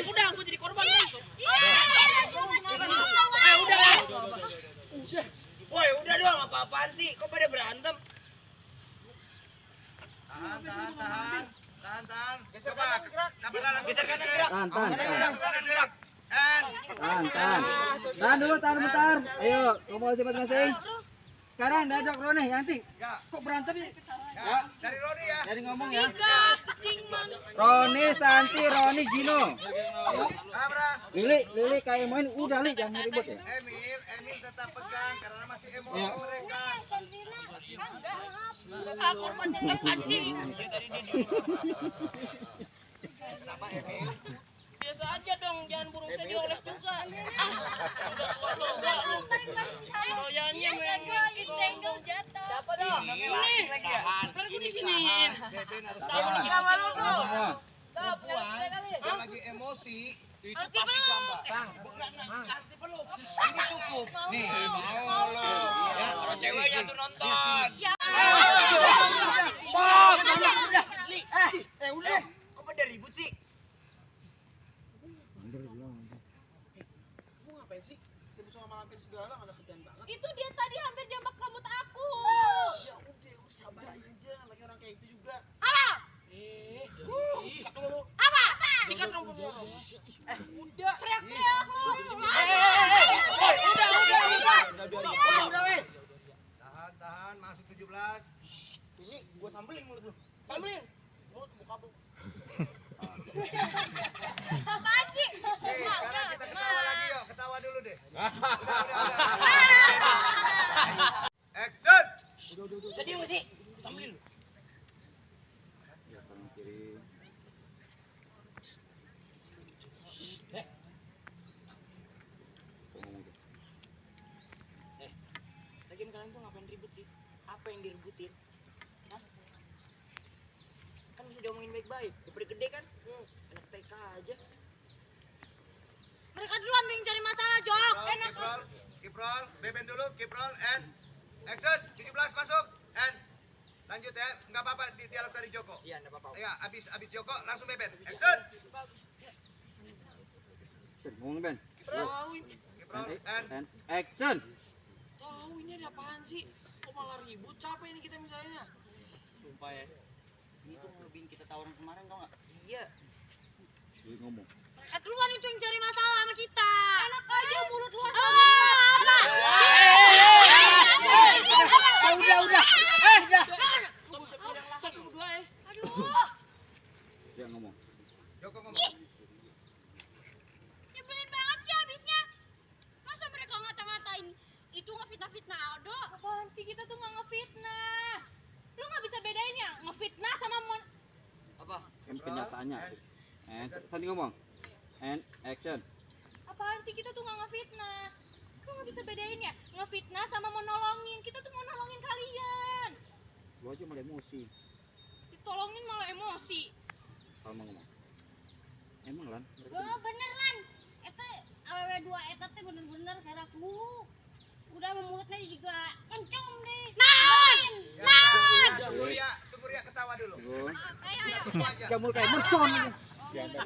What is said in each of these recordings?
Udah, aku jadi korban. Woi, udah dong, apa-apaan sih? Kok pada berantem? Tahan. Geser kanan gerak. Tahan dulu, tahan bentar. Ayo, ngomong masing-masing. Sekarang dadok Roni, Yanti. Kok berantem ya? Ya, Dari Roni ya. dari ngomong ya. Roni, Santi, Roni, Gino. Lili kayak main udah Li, jangan ribut ya. Emil tetap pegang karena masih emosi Ya. mereka. Korbannya kan anjing. Kenapa Emil? Biasa aja dong, jangan burung saya dioles juga. Doyannya siapa dong? Ini, kan gue diginiin. Sama lu tuh. Yang lagi emosi itu pasti gambar. Arti peluk. Ini cukup. Nih, mau lo. Ya, Kalau ceweknya tuh nonton. Udah. Kok pada ribut sih? Ngapain sih? Ribut sama lampir segala, nggak ada kerjaan banget. Itu dia tadi hampir jambak rambut aku. Ya udah, sabar aja. Lagi orang kayak itu juga. Apa? Sikat dulu. Apa? Sikat rambutnya. Udah. Teriak-teriak lu. Udah, weh. tahan, masuk 17. Ini gua sambelin mulut lu. Sambelin. Mulut muka bu. Apaan sih? Sekarang kita ketawa lagi yuk, ketawa dulu deh. Action. Sedih gak sih? Sambelin lu. Ya, kanan kiri. Lagian kalian tuh ngapain ribut sih? Apa yang diributin? Hah? Kan bisa diomongin baik-baik. Daripada gede kan? Anak TK aja. Mereka duluan yang cari masalah, Jok. Enak. Keep roll, beben dulu, keep roll, and action. 17 masuk, and lanjut ya, nggak apa-apa di dialog dari Joko. Iya, enggak apa-apa. Ya, abis Joko langsung beben. Action. Ngomong Ben. Keep roll, and Action. Tahu ini ada apaan sih? Kok malah ribut? Capek ini kita misalnya. Sumpah ya. Ini tuh ngelebihin kita tawuran kemarin tau nggak? Iya. Lili ngomong. Mereka duluan itu yang cari masalah sama kita. Enak aja mulut lu. Udah. Aduh. Dia ngomong. Joko ngomong. Nyebelin banget sih habisnya. Masa mereka ngata-ngatain itu ngefitnah-fitnah Aldo? Apaan sih, kita tuh nggak ngefitnah. Lu nggak bisa bedain ya ngefitnah sama Apa? Kan kenyataannya. And Santi ngomong. And action. apaan sih, kita tuh nggak ngefitnah. Lu nggak bisa bedain ya ngefitnah sama mau nolongin. Kita tuh mau nolongin kalian. Lu aja mulai emosi. Ditolongin malah emosi. Salma ngomong. Emang Lan? Bener Lan. Eta awewe 2 eta teh bener-bener keras mulu. Udah mulutnya juga kenceng deh. Naon! Naon! Tunggu Ria ketawa dulu. Ayo. Jamur kayak mercon. Kita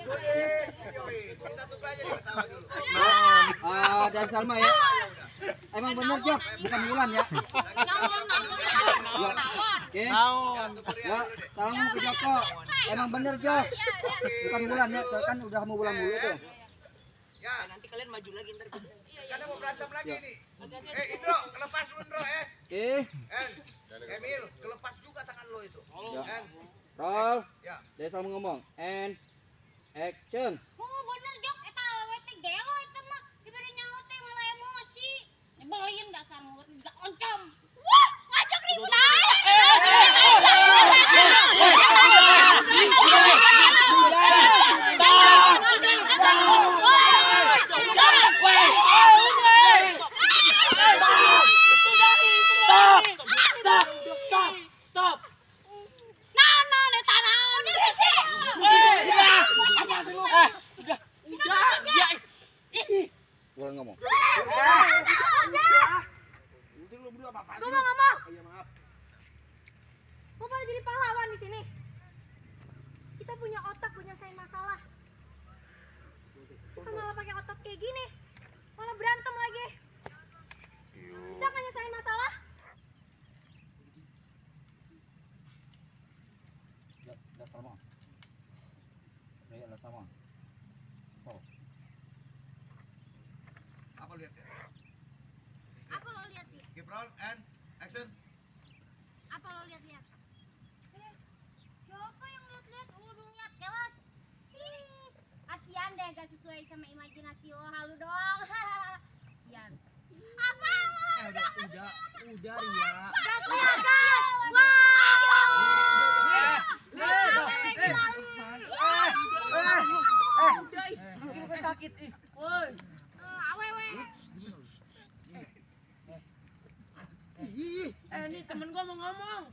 tunggu aja dia ketawa dulu. Dan Salma ya. Emang bener Jok, bukan Wulan ya. Oke. Ya, tunggu Ria Ya, dulu deh. salam ke Joko. Emang bener Jok, bukan Wulan ya. Kan udah mau bulan mulu tuh. Ya, Nanti kalian maju lagi ntar. karena mau berantem lagi Ya. nih. Indro, kelepas lu Indro ya. Oke. Emil, kelepas juga tangan lo itu. Ya. En, Roll. ya. Dari Salma ngomong. And action. Bener Jok, eta awewe teh gelo eta mah. Dibere nyawa teh malah emosi. Nyebelin dasar mulut enggak oncom. Wah, ngajak ribut Stop. Naon eta naon sih? Wulan ngomong. teh punya otak, punya nyelesain masalah. Kan malah pakai otot kayak gini. Malah berantem lagi. Bisa kan nyelesain masalah? Udah sama. Udah sama. Oh. Apa lihat ya? Apa lo lihat dia? Keep roll and action. Apa lo lihat-lihat? Siapa yang lihat-lihat? Lu lihat kelas. Kasian deh gak sesuai sama imajinasi lo, halu dong. Kasian. Apa lo? Udah Ria. Gas ya gas. Wow. Sakit ih. Woi. Awewe. Ini temen gua mau ngomong.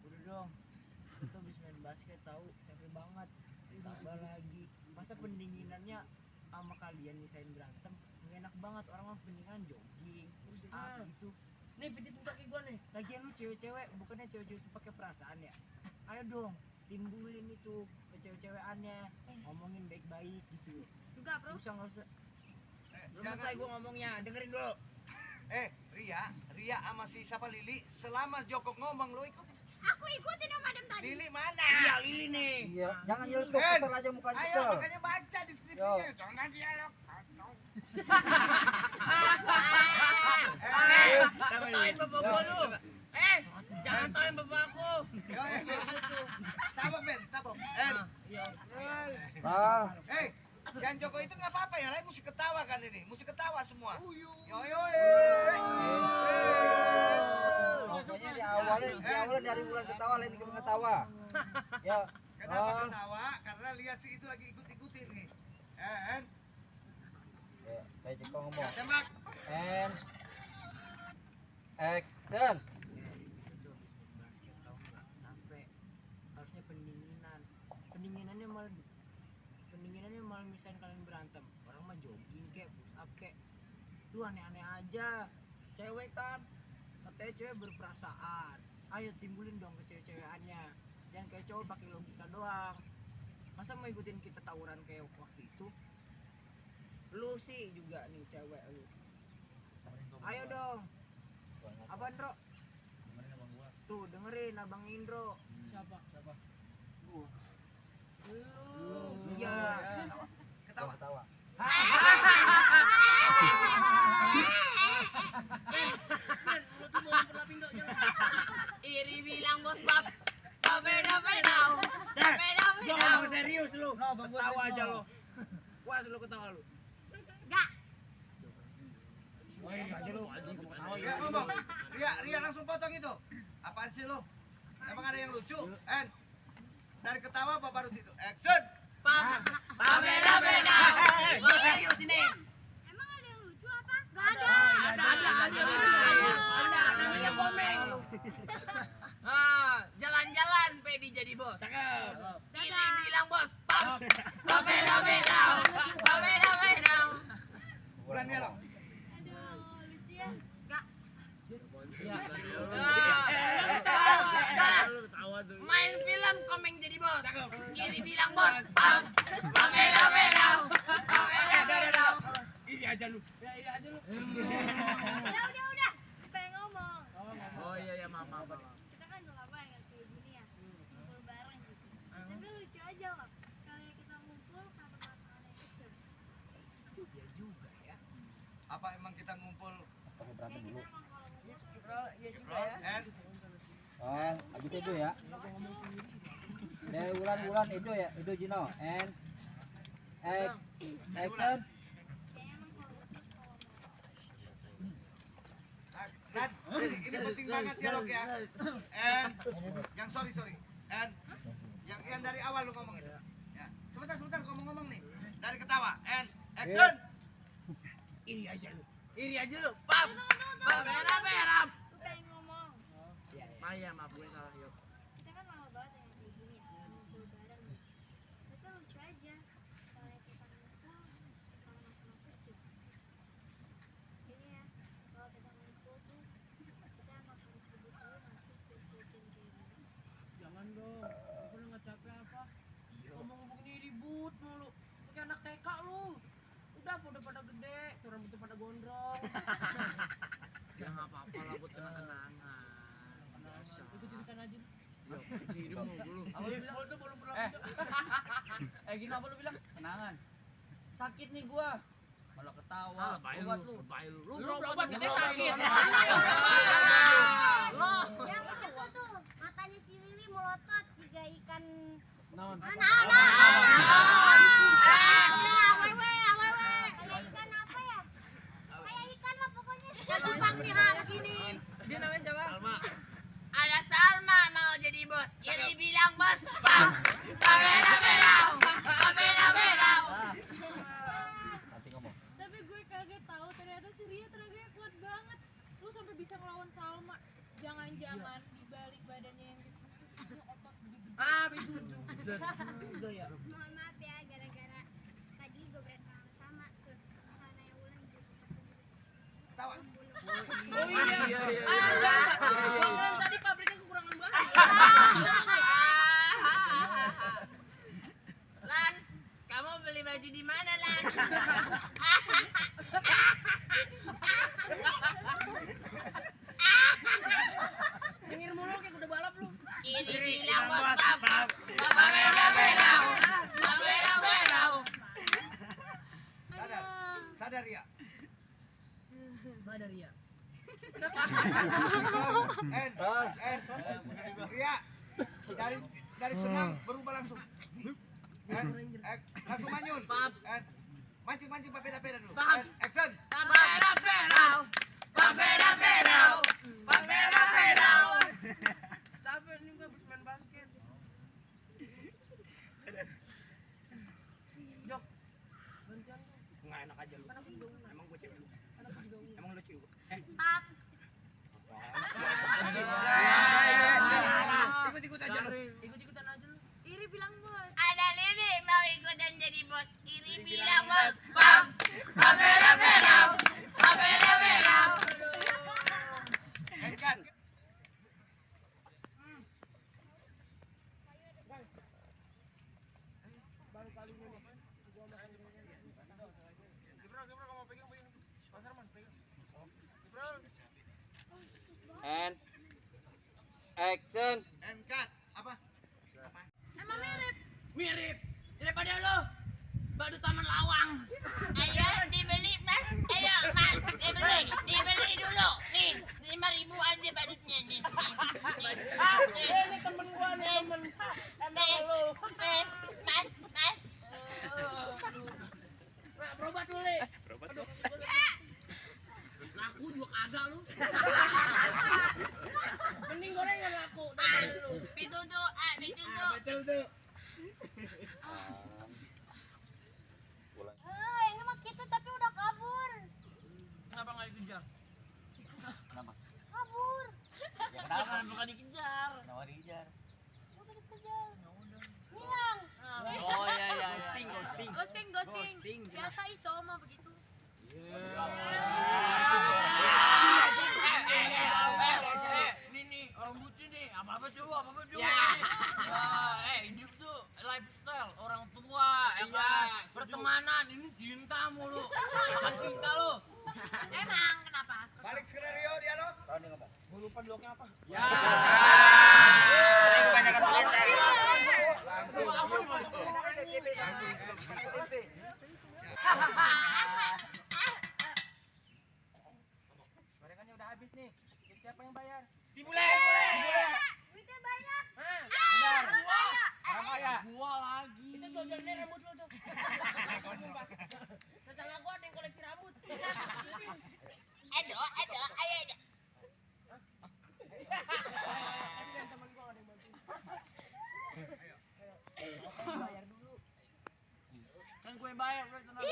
Udah dong. Kita habis main basket tahu, capek banget. Tambah lagi. Masa pendinginannya sama kalian misain berantem? Nggak enak banget, orang mah pendinginan jogging, terus gitu. Nih pijitin kaki gua nih. Lagian lu cewek-cewek, bukannya cewek-cewek itu pakai perasaan ya? Ayo dong, timbulin itu kecewek-cewekannya, ngomongin baik-baik gitu. Enggak, Bro. Nggak usah. Belum Jangan. selesai gua ngomongnya, dengerin dulu. Ria sama si siapa Lili, selama Joko ngomong lo ikut. Aku ikutin Om Adam tadi. Lili mana? Iya, Lili nih. Iya, jangan nyeletuk Ben, kesel aja mukanya Ayo kesel. makanya baca Yo. deskripsinya. Jangan dialog. Tawain bapak gua dulu. Jangan tawain bapak aku. Tabok Ben, tabok. Ah, Yang Joko itu nggak apa-apa ya, lain mesti ketawa kan ini, mesti ketawa semua. Yo yo. pokoknya di awalnya dari bulan ketawa lain ikut ketawa. Ya. Kenapa ketawa? Karena lihat si itu lagi ikut-ikutin nih. Ya, kayak Joko ngomong. Tembak. And action. Itu habis main basket tahu nggak? Capek. Harusnya pendinginannya malah misain kalian berantem. Orang mah jogging kek, push up kek. Lu aneh-aneh aja. Cewek kan, katanya cewek berperasaan. Ayo timbulin dong kecewek-cewekannya. Jangan kayak cowok pakai logika doang. Masa mau ikutin kita tawuran kayak waktu itu? Lu sih juga nih cewek lu. Ayo dong. Abang Indro. Tuh dengerin Abang Indro. Siapa? Iya. Ketawa. Ketawa. Iri bilang bos bab. Beda-beda. Gua ngomong serius lu. Ketawa aja lo. Puas lu ketawa lu. Enggak. Ria ngomong. Ria langsung potong itu. Apaan sih lo? Emang ada yang lucu? Dari ketawa apa baru situ? Action. Beda-beda. Gua serius ini. Emang ada yang lucu apa? Enggak ada. Namanya komeng. Jalan-jalan Pedi jadi bos. Cakep. Ini bilang bos, beda-beda. Bulan dia lo. Aduh, lucu ya. Enggak. Main film komeng jadi bos. Ini bilang bos, beda-beda. Ini aja lu. Ya udah. Pengen ngomong. Oh iya maaf. Kita kan udah lama ya kayak gini ya. Ngumpul bareng gitu. Tapi lucu aja loh. Sekali kita ngumpul karena pasangan yang kecil. Ya juga ya. Apa emang kita ngumpul? Pakai berantem Kayak dulu. kita emang kalau ngumpul Ya Keep juga roll ya. and Oh, habis itu ya. Dari bulan Edo ya, Edo Jino. And action. Dan ini penting banget dialog ya. And yang sorry. And yang dari awal lu ngomong itu. Ya. Sebentar ngomong nih. Dari ketawa. And action. Iri aja lu. Beda-beda. Gue pengen ngomong. Maaf gue salah yuk. Kita kan lama banget yang kayak gini ya. Ngumpul bareng. Tapi lucu aja. Sekali kita ngumpul karena masalah kecil. Jadi ya, kalau kita ngumpul tuh kita emang harus betul-betul masuk ke ujian kayak gini. Jangan dong. Aku udah enggak capek apa? udah pada gede, tuh rambutnya pada gondrong. Ya nggak apa-apa lah buat kenang-kenangan. Ikut cerita aja. Hidup dulu. Apa lu bilang? Itu belum pernah. Gini apa lu bilang? Kenangan. Sakit nih gua. Malah ketawa. Obat lu. Lu berobat katanya sakit. Yang itu tuh matanya si Lili melotot tiga ikan. Naon? Kayak ikan apa ya? Kayak ikan lah pokoknya. Jatuh nih begini. Dia namanya siapa? Salma. Ada Salma mau jadi bos. Iri bilang bos, bang. Kamera-merau. Kamera-merau. Nanti ngomong. Tapi gue kaget tahu ternyata si Ria tenaganya kuat banget. Lu sampai bisa ngelawan Salma. Jangan-jangan di balik badannya yang gitu itu otot gede. Betujuk. Udah ya. Mohon maaf ya gara-gara tadi gue berantem sama tuh karena yang ulang gitu. Tawa. Oh iya. Bakalan tadi pabriknya kekurangan bahan. Lan, kamu beli baju di mana, Lan? Denger mulu kayak kuda balap lu. Ini bilang bos pap. Merah-merah. Merah-merah. Sadar ya. Sadar ya. Ria, dari senang berubah langsung. Langsung manyun. Mancing papeda-peda dulu. Action. Merah-merah. Merah-merah. Merah-merah. Capek nih gue habis main basket. Jok. Gantian lu. Nggak enak aja lu. Emang gue cewek lu. Emang lu cewek. Pap, Ikut-ikut aja lu. Ikut-ikutan aja lu. Iri bilang bos. Ada Lili mau ikutan jadi bos. Iri bilang bos. Bang. Merah-merah. Merah-merah. Cut. And action. And cut. Apa? Emang mirip. Mirip daripada lo badu taman lawang. Ayo dibeli mas, ayo mas dibeli dulu nih 5.000 aja badutnya nih. Ini temen gua nih temen. Nih mas. Berobat dulu nih. Laku juga kagak lu. Mending gorengan laku dari lu. Pitutu. Betul tuh. yang mah gitu tapi udah kabur. Kenapa nggak dikejar? Kabur. Kenapa bukan dikejar? Kenapa dikejar? Udah dikejar. Hilang. Oh iya. Ghosting. Ghosting. Biasa ih cowok mah begitu. Nih orang bucin nih, apa-apa coba. Hidup tuh lifestyle orang tua, kan? Pertemanan ini cinta mulu. Apaan cinta lu? Emang kenapa? Balik skenario dialog. Gue lupa dialognya apa. Ya. Kebanyakan komentar. Gorengannya udah habis nih. Siapa yang bayar? Si Bule. Duitnya banyak. Benar. Orang kaya. Gua lagi. Itu jajan rambut lu tuh. Tetangga gua ada yang koleksi rambut. Ayo. Kasihan temen gua ada yang bantu. Bayar dulu. Kan gue bayar, lu tenang.